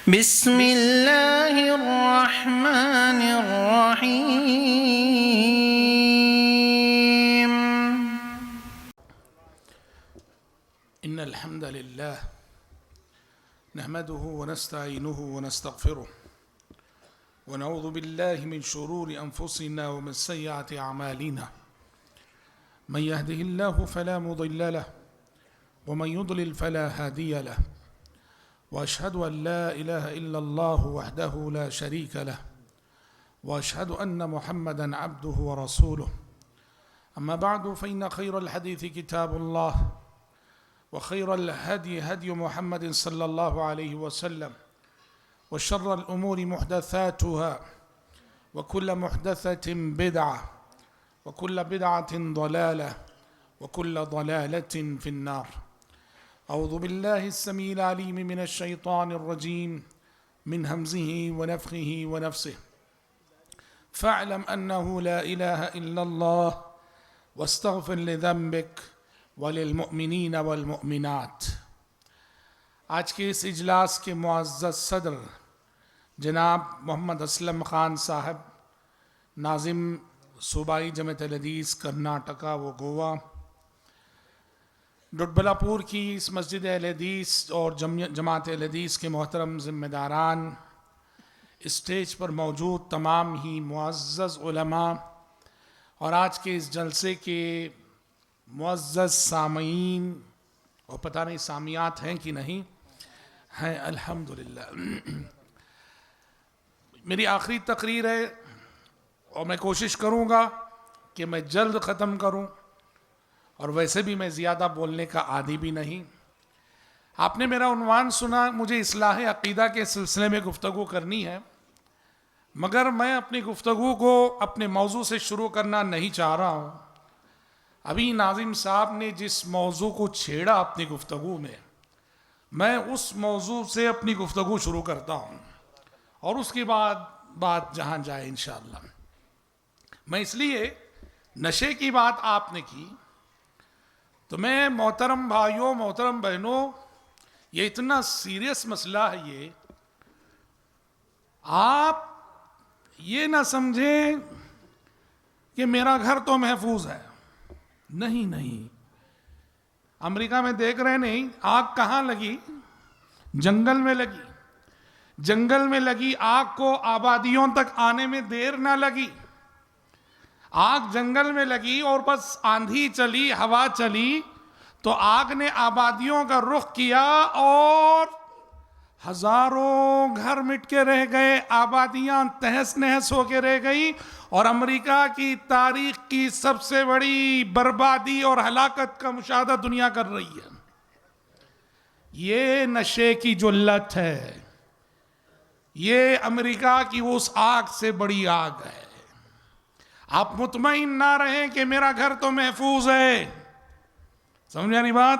بسم اللہ الرحمن الرحیم إن الحمد لله نحمده ونستعينه ونستغفره ونعوذ بالله من شرور أنفسنا ومن سيئات أعمالنا من يهده الله فلا مضل له ومن يضلل فلا هادي له وأشهد أن لا إله إلا الله وحده لا شريك له وأشهد أن محمدا عبده ورسوله أما بعد فإن خير الحديث كتاب الله وخير الهدي هدي محمد صلى الله عليه وسلم وشر الأمور محدثاتها وكل محدثة بدعة وكل بدعة ضلالة وكل ضلالة في النار. أعوذ بالله السميع العليم من الشيطان الرجيم من همزه ونفخه ونفسه فاعلم أنه لا إله إلا الله واستغفر لذنبك وللمؤمنین والمؤمنات. آج کے اس اجلاس کے معزز صدر جناب محمد اسلم خان صاحب، ناظم صوبائی جماعت الحدیث کرناٹکا و گوا، ڈڈبلا پور کی اس مسجد اہل حدیث اور جماعت اہل حدیث کے محترم ذمہ داران، اسٹیج پر موجود تمام ہی معزز علماء اور آج کے اس جلسے کے معزز سامعین، اور پتہ نہیں سامعات ہیں کہ نہیں ہیں، الحمدللہ. میری آخری تقریر ہے اور میں کوشش کروں گا کہ میں جلد ختم کروں، اور ویسے بھی میں زیادہ بولنے کا عادی بھی نہیں. آپ نے میرا عنوان سنا، مجھے اصلاح عقیدہ کے سلسلے میں گفتگو کرنی ہے، مگر میں اپنی گفتگو کو اپنے موضوع سے شروع کرنا نہیں چاہ رہا ہوں. ابھی ناظم صاحب نے جس موضوع کو چھیڑا اپنی گفتگو میں اس موضوع سے اپنی گفتگو شروع کرتا ہوں، اور اس کے بعد بات جہاں جائے انشاءاللہ. میں اس لیے نشے کی بات آپ نے کی تو میں محترم بھائیوں، محترم بہنوں، یہ اتنا سیریس مسئلہ ہے، یہ آپ یہ نہ سمجھیں کہ میرا گھر تو محفوظ ہے. نہیں، امریکہ میں دیکھ رہے نہیں، آگ کہاں لگی؟ جنگل میں لگی. جنگل میں لگی آگ کو آبادیوں تک آنے میں دیر نہ لگی. آگ جنگل میں لگی اور بس آندھی چلی، ہوا چلی تو آگ نے آبادیوں کا رخ کیا اور ہزاروں گھر مٹ کے رہ گئے، آبادیاں تہس نہس ہو کے رہ گئی، اور امریکہ کی تاریخ کی سب سے بڑی بربادی اور ہلاکت کا مشاہدہ دنیا کر رہی ہے. یہ نشے کی جو لت ہے، یہ امریکہ کی اس آگ سے بڑی آگ ہے. آپ مطمئن نہ رہیں کہ میرا گھر تو محفوظ ہے، سمجھا نہیں بات؟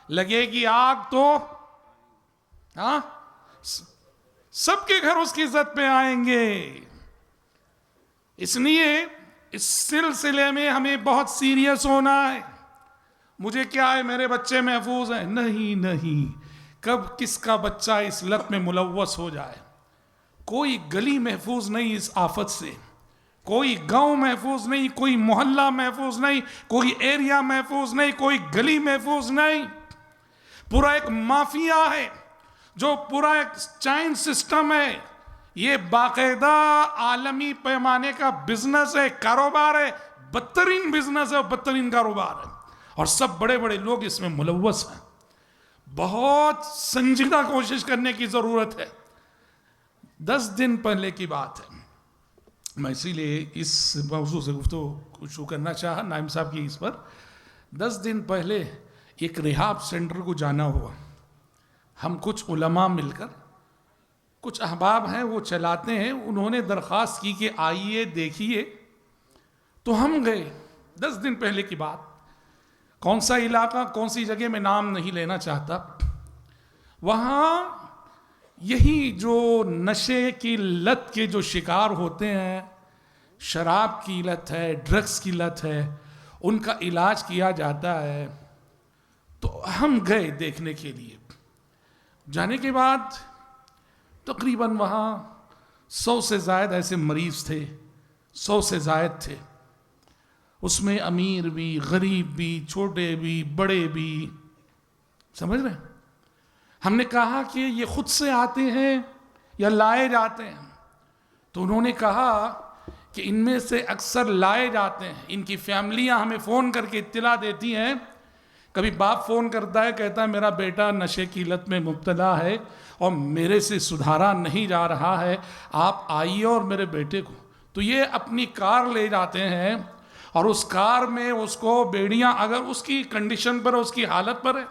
لگے گی آگ تو سب کے گھر اس کی عزت پہ آئیں گے. اس لیے اس سلسلے میں ہمیں بہت سیریس ہونا ہے. مجھے کیا ہے، میرے بچے محفوظ ہیں؟ نہیں، کب کس کا بچہ اس لت میں ملوث ہو جائے. کوئی گلی محفوظ نہیں اس آفت سے، کوئی گاؤں محفوظ نہیں، کوئی محلہ محفوظ نہیں، کوئی ایریا محفوظ نہیں، کوئی گلی محفوظ نہیں. پورا ایک مافیا ہے، جو پورا ایک چائن سسٹم ہے. یہ باقاعدہ عالمی پیمانے کا بزنس ہے، کاروبار ہے، بدترین بزنس ہے، بدترین کاروبار ہے، اور سب بڑے بڑے لوگ اس میں ملوث ہیں. بہت سنجیدہ کوشش کرنے کی ضرورت ہے. 10 دن پہلے کی بات ہے، میں اسی لیے اس موضوع سے گفتگو شروع کرنا چاہا نائم صاحب کی اس پر. 10 دن پہلے ایک ریہاب سینٹر کو جانا ہوا. ہم کچھ علماء مل کر، کچھ احباب ہیں وہ چلاتے ہیں، انہوں نے درخواست کی کہ آئیے دیکھیے، تو ہم گئے. 10 دن پہلے کی بات. کون سا علاقہ، کون سی جگہ، میں نام نہیں لینا چاہتا. وہاں یہی جو نشے کی لت کے جو شکار ہوتے ہیں، شراب کی لت ہے، ڈرگس کی لت ہے، ان کا علاج کیا جاتا ہے. تو ہم گئے دیکھنے کے لیے. جانے کے بعد تو تقریباً وہاں 100 سے زائد ایسے مریض تھے، 100 سے زائد تھے، اس میں امیر بھی، غریب بھی، چھوٹے بھی، بڑے بھی، سمجھ رہے ہیں؟ ہم نے کہا کہ یہ خود سے آتے ہیں یا لائے جاتے ہیں؟ تو انہوں نے کہا کہ ان میں سے اکثر لائے جاتے ہیں، ان کی فیملیاں ہمیں فون کر کے اطلاع دیتی ہیں، کبھی باپ فون کرتا ہے، کہتا ہے میرا بیٹا نشے کی لت میں مبتلا ہے اور میرے سے سدھارا نہیں جا رہا ہے، آپ آئیے اور میرے بیٹے کو، تو یہ اپنی کار لے جاتے ہیں اور اس کار میں اس کو بیڑیاں، اگر اس کی کنڈیشن پر، اس کی حالت پر ہے،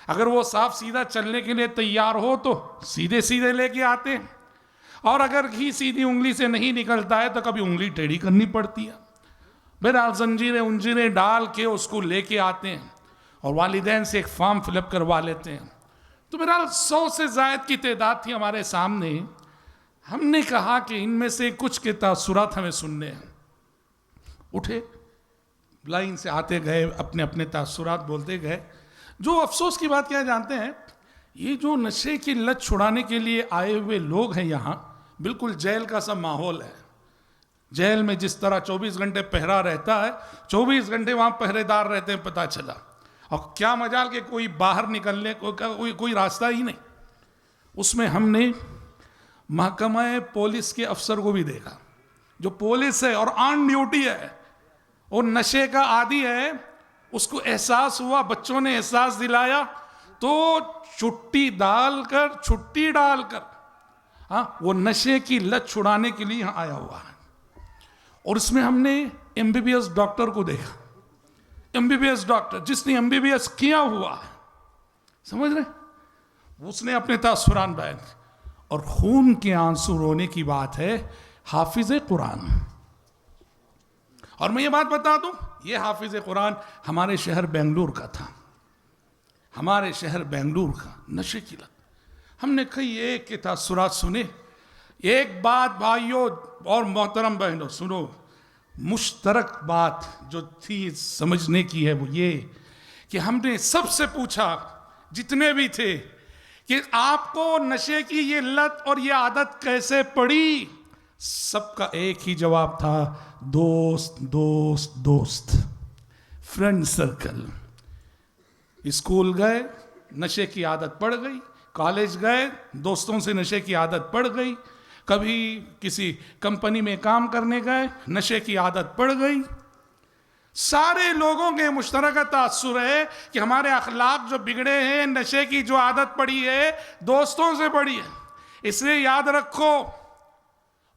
اگر وہ صاف سیدھا چلنے کے لیے تیار ہو تو سیدھے سیدھے لے کے آتے ہیں، اور اگر گھی سیدھی انگلی سے نہیں نکلتا ہے تو کبھی انگلی ٹیڑھی کرنی پڑتی ہے، بہرحال زنجیریں انجیریں ڈال کے اس کو لے کے آتے ہیں اور والدین سے ایک فارم فل اپ کروا لیتے ہیں۔ تو بہرحال 100 سے زائد کی تعداد تھی ہمارے سامنے۔ ہم نے کہا کہ ان میں سے کچھ کے تاثرات ہمیں سننے ہیں۔ اٹھے، لائن سے آتے گئے، اپنے اپنے تاثرات بولتے گئے۔ جو افسوس کی بات کیا جانتے ہیں، یہ جو نشے کی لت چھڑانے کے لیے آئے ہوئے لوگ ہیں یہاں، بالکل جیل کا سا ماحول ہے۔ جیل میں جس طرح 24 گھنٹے پہرا رہتا ہے، 24 گھنٹے وہاں پہرے دار رہتے ہیں، پتہ چلا، اور کیا مجال کہ کوئی باہر نکلنے کوئی راستہ ہی نہیں۔ اس میں ہم نے محکمہ پولیس کے افسر کو بھی دیکھا، جو پولیس ہے اور آن ڈیوٹی ہے، اور نشے کا عادی ہے، اس کو احساس ہوا، بچوں نے احساس دلایا، تو چھٹی ڈال کر ہاں وہ نشے کی لت چھڑانے کے لیے یہاں آیا ہوا ہے۔ اور اس میں ہم نے MBBS ڈاکٹر کو دیکھا، MBBS ڈاکٹر جس نے MBBS کیا ہوا ہے، سمجھ رہے، اس نے اپنے تاثرات بیان، اور خون کے آنسو رونے کی بات ہے، حافظ قرآن۔ اور میں یہ بات بتا دوں، یہ حافظ قرآن ہمارے شہر بنگلور کا تھا، ہمارے شہر بنگلور کا، نشے کی لت۔ ہم نے کئی ایک کے تاثرات سنے۔ ایک بات بھائیوں اور محترم بہنوں سنو، مشترک بات جو تھی سمجھنے کی ہے وہ یہ کہ ہم نے سب سے پوچھا، جتنے بھی تھے، کہ آپ کو نشے کی یہ لت اور یہ عادت کیسے پڑی؟ سب کا ایک ہی جواب تھا، دوست دوست دوست، فرینڈ سرکل۔ اسکول گئے، نشے کی عادت پڑ گئی، کالج گئے، دوستوں سے نشے کی عادت پڑ گئی، کبھی کسی کمپنی میں کام کرنے گئے، نشے کی عادت پڑ گئی۔ سارے لوگوں کے مشترکہ تاثر ہے کہ ہمارے اخلاق جو بگڑے ہیں، نشے کی جو عادت پڑی ہے، دوستوں سے پڑی ہے۔ اس لیے یاد رکھو،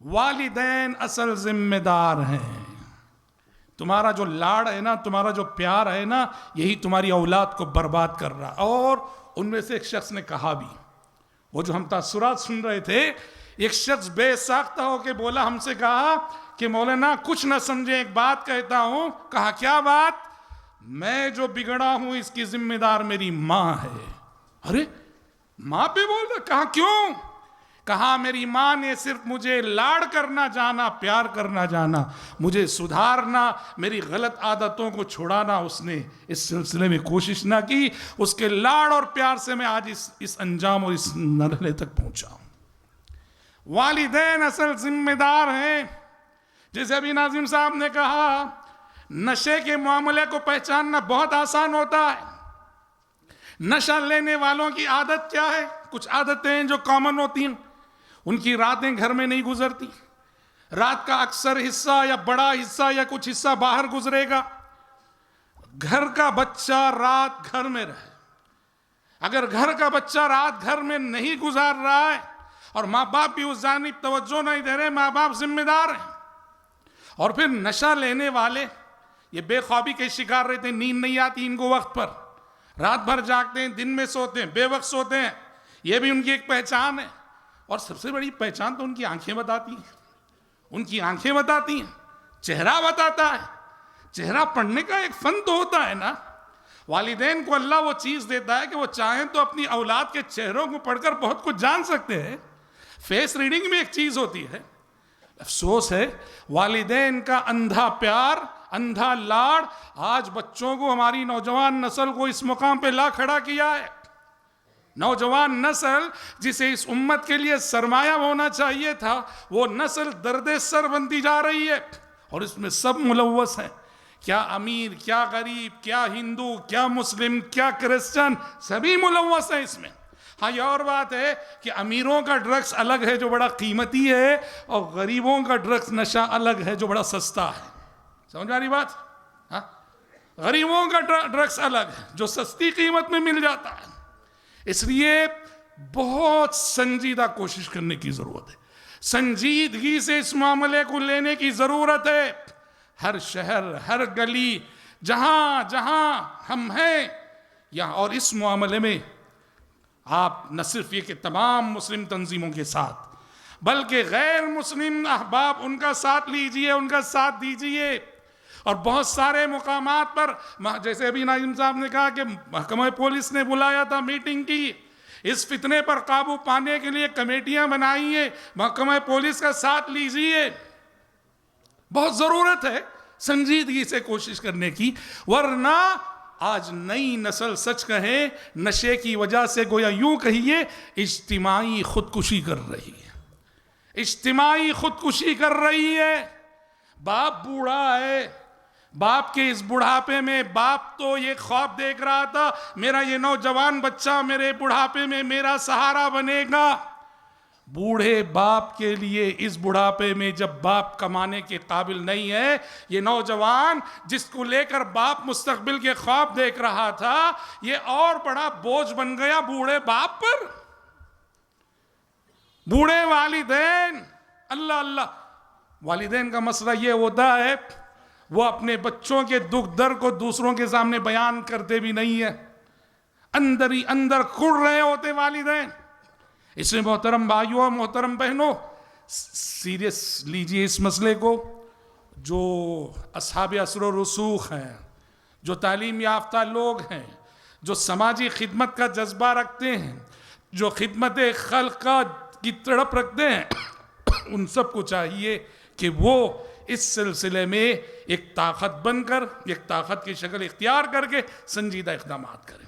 والدین اصل ذمہ دار ہیں۔ تمہارا جو لاڑ ہے نا، تمہارا جو پیار ہے نا، یہی تمہاری اولاد کو برباد کر رہا۔ اور ان میں سے ایک شخص نے کہا بھی، وہ جو ہم تاثرات سن رہے تھے، ایک شخص بے ساختہ ہو کے بولا، ہم سے کہا کہ مولانا کچھ نہ سمجھے، ایک بات کہتا ہوں۔ کہا کیا بات؟ میں جو بگڑا ہوں اس کی ذمہ دار میری ماں ہے۔ ارے ماں پہ بول رہا؟ کہا کیوں؟ کہا میری ماں نے صرف مجھے لاڑ کرنا جانا، پیار کرنا جانا، مجھے سدھارنا، میری غلط عادتوں کو چھڑانا اس نے اس سلسلے میں کوشش نہ کی۔ اس کے لاڑ اور پیار سے میں آج اس انجام اور اس مرحلے تک پہنچا ہوں۔ والدین اصل ذمہ دار ہیں۔ جیسے ابھی ناظم صاحب نے کہا، نشے کے معاملے کو پہچاننا بہت آسان ہوتا ہے۔ نشہ لینے والوں کی عادت کیا ہے؟ کچھ عادتیں ہیں جو کامن ہوتی ہیں، ان کی راتیں گھر میں نہیں گزرتی، رات کا اکثر حصہ یا بڑا حصہ یا کچھ حصہ باہر گزرے گا۔ گھر کا بچہ رات گھر میں رہے، اگر گھر کا بچہ رات گھر میں نہیں گزار رہا ہے اور ماں باپ بھی اس جانب توجہ نہیں دے رہے، ماں باپ ذمہ دار ہیں۔ اور پھر نشہ لینے والے یہ بے خوابی کے شکار رہتے ہیں، نیند نہیں آتی ان کو وقت پر، رات بھر جاگتے ہیں، دن میں سوتے ہیں، بے وقت سوتے ہیں، یہ بھی ان کی ایک پہچان ہے۔ اور سب سے بڑی پہچان تو ان کی آنکھیں بتاتی ہیں، ان کی آنکھیں بتاتی ہیں، چہرہ بتاتا ہے۔ چہرہ پڑھنے کا ایک فن تو ہوتا ہے نا۔ والدین کو اللہ وہ چیز دیتا ہے کہ وہ چاہیں تو اپنی اولاد کے چہروں کو پڑھ کر بہت کچھ جان سکتے ہیں، فیس ریڈنگ میں ایک چیز ہوتی ہے۔ افسوس ہے والدین کا اندھا پیار، اندھا لاڑ آج بچوں کو، ہماری نوجوان نسل کو اس مقام پہ لا کھڑا کیا ہے۔ نوجوان نسل جسے اس امت کے لیے سرمایہ ہونا چاہیے تھا، وہ نسل درد سر بنتی جا رہی ہے، اور اس میں سب ملوث ہیں، کیا امیر، کیا غریب، کیا ہندو، کیا مسلم، کیا کرسچن، سبھی ملوث ہیں اس میں۔ ہاں یہ اور بات ہے کہ امیروں کا ڈرگس الگ ہے جو بڑا قیمتی ہے، اور غریبوں کا ڈرگس نشہ الگ ہے جو بڑا سستا ہے۔ سمجھ آ رہی بات؟ ہاں، غریبوں کا ڈرگس الگ ہے جو سستی قیمت میں مل جاتا ہے۔ اس لیے بہت سنجیدہ کوشش کرنے کی ضرورت ہے، سنجیدگی سے اس معاملے کو لینے کی ضرورت ہے۔ ہر شہر، ہر گلی، جہاں جہاں ہم ہیں یہاں، اور اس معاملے میں آپ نہ صرف یہ کہ تمام مسلم تنظیموں کے ساتھ، بلکہ غیر مسلم احباب ان کا ساتھ لیجئے، ان کا ساتھ دیجئے، اور بہت سارے مقامات پر، جیسے ابھی ناظم صاحب نے کہا کہ محکمہ پولیس نے بلایا تھا میٹنگ کی، اس فتنے پر قابو پانے کے لیے کمیٹیاں بنائی ہیں، محکمہ پولیس کا ساتھ لیجئے۔ بہت ضرورت ہے سنجیدگی سے کوشش کرنے کی، ورنہ آج نئی نسل سچ کہیں نشے کی وجہ سے گویا یوں کہیے اجتماعی خودکشی کر رہی ہے، اجتماعی خودکشی کر رہی ہے۔ باپ بوڑھا ہے، باپ کے اس بڑھاپے میں باپ تو یہ خواب دیکھ رہا تھا میرا یہ نوجوان بچہ میرے بڑھاپے میں میرا سہارا بنے گا۔ بوڑھے باپ کے لیے اس بڑھاپے میں جب باپ کمانے کے قابل نہیں ہے، یہ نوجوان جس کو لے کر باپ مستقبل کے خواب دیکھ رہا تھا، یہ اور بڑا بوجھ بن گیا بوڑھے باپ پر۔ بوڑھے والدین، اللہ اللہ، والدین کا مسئلہ یہ ہوتا ہے وہ اپنے بچوں کے دکھ درد کو دوسروں کے سامنے بیان کرتے بھی نہیں ہیں، اندر ہی اندر کڑ رہے ہوتے والدین۔ اس میں محترم بھائیوں اور محترم بہنوں، سیریس لیجئے اس مسئلے کو۔ جو اصحاب اثر و رسوخ ہیں، جو تعلیم یافتہ لوگ ہیں، جو سماجی خدمت کا جذبہ رکھتے ہیں، جو خدمت خلق کی تڑپ رکھتے ہیں، ان سب کو چاہیے کہ وہ اس سلسلے میں ایک طاقت بن کر، ایک طاقت کی شکل اختیار کر کے سنجیدہ اقدامات کریں۔